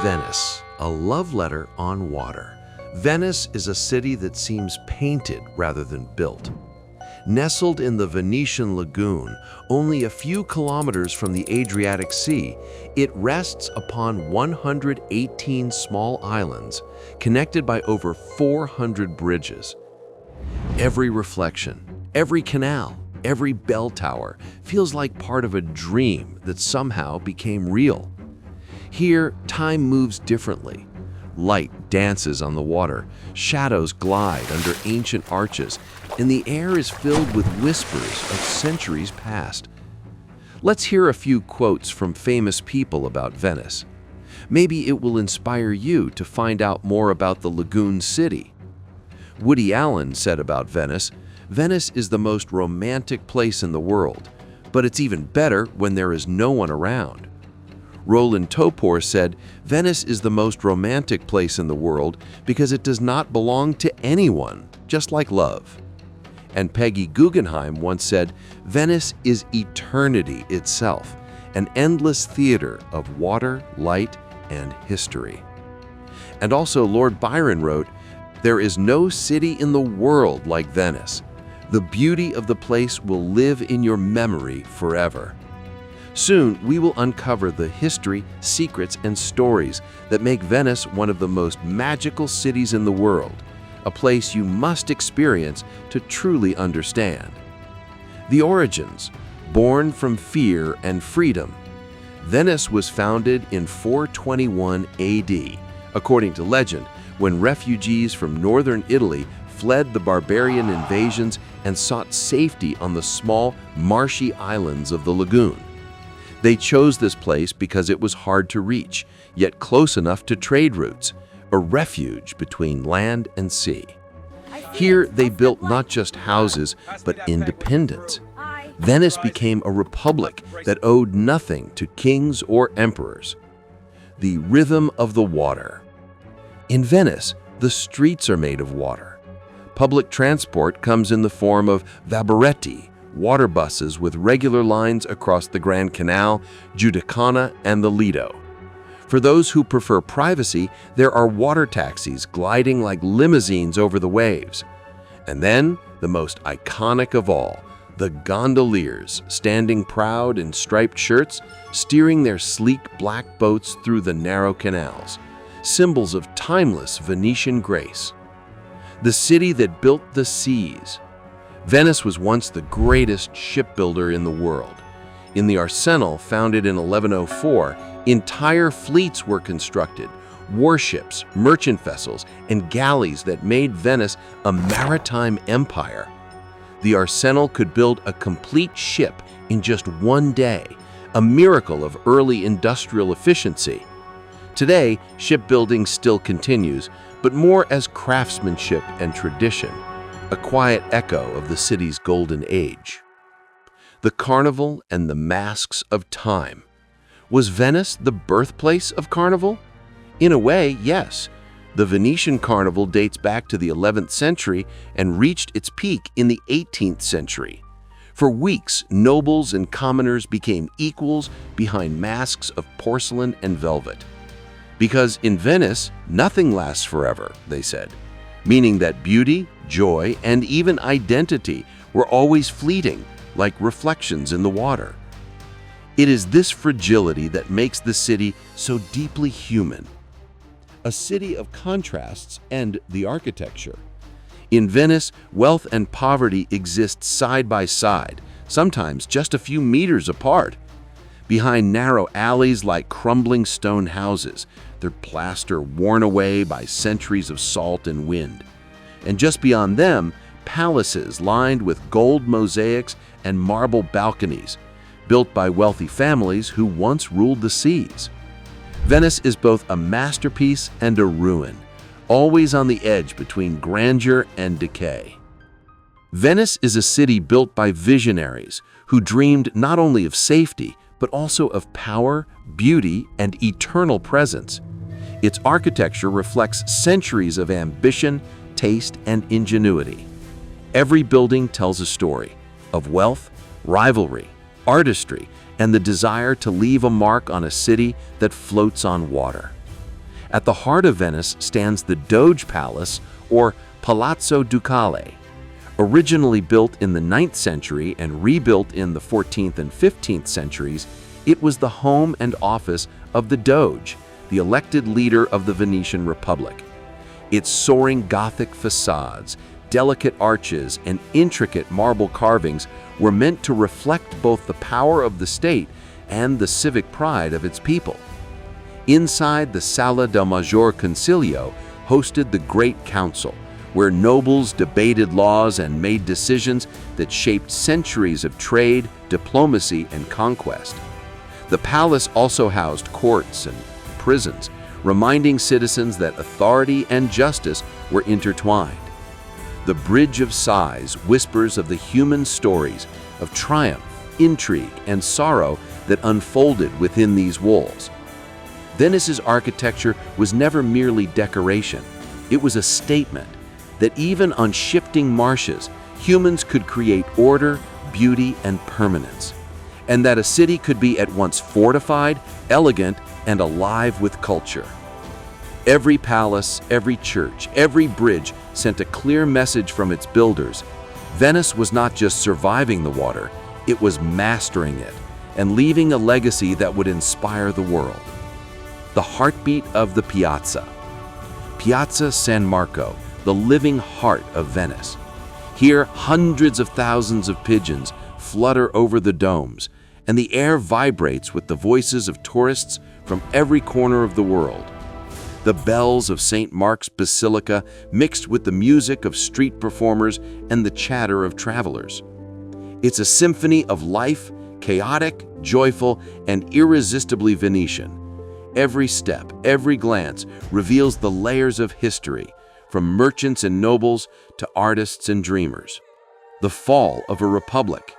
Venice, a love letter on water. Venice is a city that seems painted rather than built. Nestled in the Venetian lagoon, only a few kilometers from the Adriatic Sea, it rests upon 118 small islands, connected by over 400 bridges. Every reflection, every canal, every bell tower feels like part of a dream that somehow became real. Here, time moves differently. Light dances on the water, shadows glide under ancient arches, and the air is filled with whispers of centuries past. Let's hear a few quotes from famous people about Venice. Maybe it will inspire you to find out more about the lagoon city. Woody Allen said about Venice, "Venice is the most romantic place in the world, but it's even better when there is no one around." Roland Topor said, "Venice is the most romantic place in the world because it does not belong to anyone, just like love." And Peggy Guggenheim once said, "Venice is eternity itself, an endless theater of water, light, and history." And also Lord Byron wrote, "There is no city in the world like Venice. The beauty of the place will live in your memory forever." Soon, we will uncover the history, secrets, and stories that make Venice one of the most magical cities in the world, a place you must experience to truly understand. The origins, born from fear and freedom. Venice was founded in 421 AD, according to legend, when refugees from northern Italy fled the barbarian invasions and sought safety on the small, marshy islands of the lagoon. They chose this place because it was hard to reach, yet close enough to trade routes, a refuge between land and sea. Here, they built not just houses, but independence. Venice became a republic that owed nothing to kings or emperors. The rhythm of the water. In Venice, the streets are made of water. Public transport comes in the form of vaporetti, water buses with regular lines across the Grand Canal, Giudecana, and the Lido. For those who prefer privacy, there are water taxis gliding like limousines over the waves. And then, the most iconic of all, the gondoliers, standing proud in striped shirts, steering their sleek black boats through the narrow canals, symbols of timeless Venetian grace. The city that built the seas. Venice was once the greatest shipbuilder in the world. In the arsenal, founded in 1104, entire fleets were constructed, warships, merchant vessels, and galleys that made Venice a maritime empire. The arsenal could build a complete ship in just one day, a miracle of early industrial efficiency. Today, shipbuilding still continues, but more as craftsmanship and tradition, a quiet echo of the city's golden age. The Carnival and the masks of time. Was Venice the birthplace of Carnival? In a way, yes. The Venetian Carnival dates back to the 11th century and reached its peak in the 18th century. For weeks, nobles and commoners became equals behind masks of porcelain and velvet. Because in Venice, nothing lasts forever, they said, meaning that beauty, joy, and even identity were always fleeting, like reflections in the water. It is this fragility that makes the city so deeply human. A city of contrasts and the architecture. In Venice, wealth and poverty exist side by side, sometimes just a few meters apart. Behind narrow alleys like crumbling stone houses, their plaster worn away by centuries of salt and wind. And just beyond them, palaces lined with gold mosaics and marble balconies, built by wealthy families who once ruled the seas. Venice is both a masterpiece and a ruin, always on the edge between grandeur and decay. Venice is a city built by visionaries who dreamed not only of safety, but also of power, beauty, and eternal presence. Its architecture reflects centuries of ambition, taste, and ingenuity. Every building tells a story of wealth, rivalry, artistry, and the desire to leave a mark on a city that floats on water. At the heart of Venice stands the Doge Palace, or Palazzo Ducale. Originally built in the 9th century and rebuilt in the 14th and 15th centuries, it was the home and office of the Doge, the elected leader of the Venetian Republic. Its soaring Gothic facades, delicate arches, and intricate marble carvings were meant to reflect both the power of the state and the civic pride of its people. Inside, the Sala del Maggior Concilio hosted the Great Council, where nobles debated laws and made decisions that shaped centuries of trade, diplomacy, and conquest. The palace also housed courts and prisons, reminding citizens that authority and justice were intertwined. The Bridge of Sighs whispers of the human stories of triumph, intrigue, and sorrow that unfolded within these walls. Venice's architecture was never merely decoration. It was a statement that even on shifting marshes, humans could create order, beauty, and permanence, and that a city could be at once fortified, elegant, and alive with culture. Every palace, every church, every bridge sent a clear message from its builders. Venice was not just surviving the water, it was mastering it and leaving a legacy that would inspire the world. The heartbeat of the Piazza. Piazza San Marco, the living heart of Venice. Here, hundreds of thousands of pigeons flutter over the domes, and the air vibrates with the voices of tourists from every corner of the world. The bells of St. Mark's Basilica mixed with the music of street performers and the chatter of travelers. It's a symphony of life, chaotic, joyful, and irresistibly Venetian. Every step, every glance reveals the layers of history, from merchants and nobles to artists and dreamers. The fall of a republic.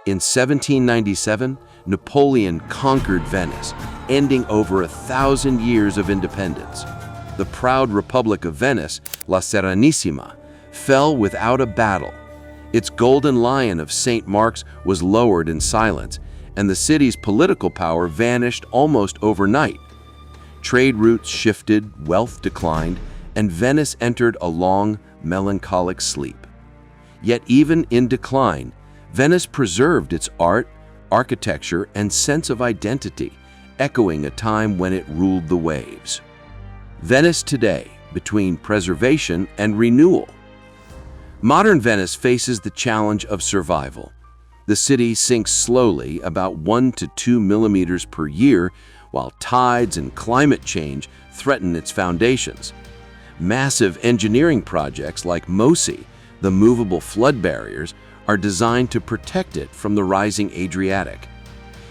In 1797, Napoleon conquered Venice, ending over 1,000 years of independence. The proud Republic of Venice, La Serenissima, fell without a battle. Its golden lion of St. Mark's was lowered in silence, and the city's political power vanished almost overnight. Trade routes shifted, wealth declined, and Venice entered a long, melancholic sleep. Yet even in decline, Venice preserved its art, architecture, and sense of identity, echoing a time when it ruled the waves. Venice today, between preservation and renewal. Modern Venice faces the challenge of survival. The city sinks slowly, about 1 to 2 millimeters per year, while tides and climate change threaten its foundations. Massive engineering projects like MOSI, the movable flood barriers, are designed to protect it from the rising Adriatic.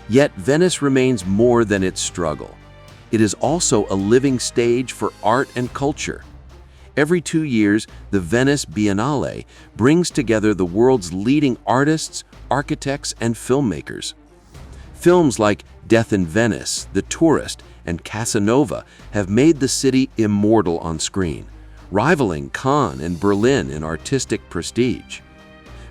Yet Venice remains more than its struggle. It is also a living stage for art and culture. Every 2 years, the Venice Biennale brings together the world's leading artists, architects, and filmmakers. Films like Death in Venice, The Tourist, and Casanova have made the city immortal on screen, rivaling Cannes and Berlin in artistic prestige.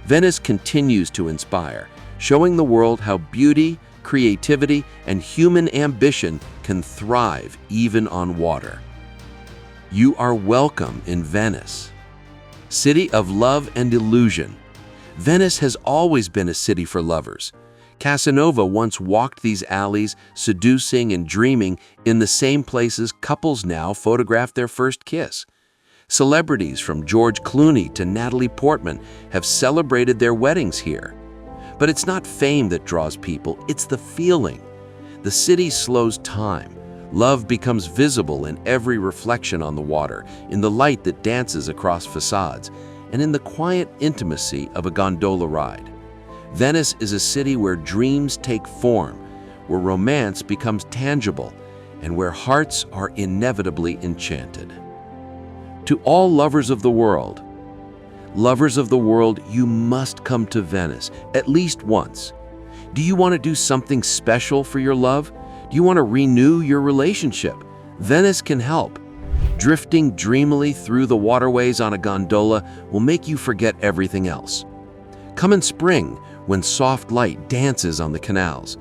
Venice continues to inspire, showing the world how beauty, creativity, and human ambition can thrive even on water. You are welcome in Venice. City of love and illusion. Venice has always been a city for lovers. Casanova once walked these alleys, seducing and dreaming in the same places couples now photograph their first kiss. Celebrities from George Clooney to Natalie Portman have celebrated their weddings here. But it's not fame that draws people, it's the feeling. The city slows time. Love becomes visible in every reflection on the water, in the light that dances across facades, and in the quiet intimacy of a gondola ride. Venice is a city where dreams take form, where romance becomes tangible, and where hearts are inevitably enchanted. To all lovers of the world, you must come to Venice at least once. Do you want to do something special for your love? Do you want to renew your relationship? Venice can help. Drifting dreamily through the waterways on a gondola will make you forget everything else. Come in spring when soft light dances on the canals,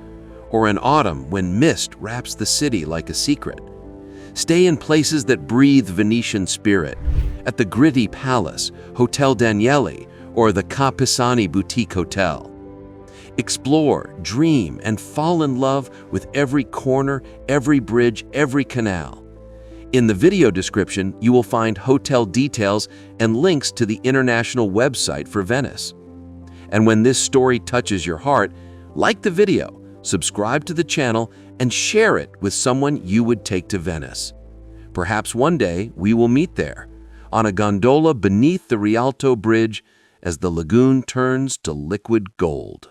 or in autumn when mist wraps the city like a secret. Stay in places that breathe Venetian spirit, at the gritty Palace, Hotel Daniele, or the Ca Pisani Boutique Hotel. Explore, dream, and fall in love with every corner, every bridge, every canal. In the video description, you will find hotel details and links to the international website for Venice. And when this story touches your heart, like the video, subscribe to the channel, and share it with someone you would take to Venice. Perhaps one day we will meet there, on a gondola beneath the Rialto Bridge as the lagoon turns to liquid gold.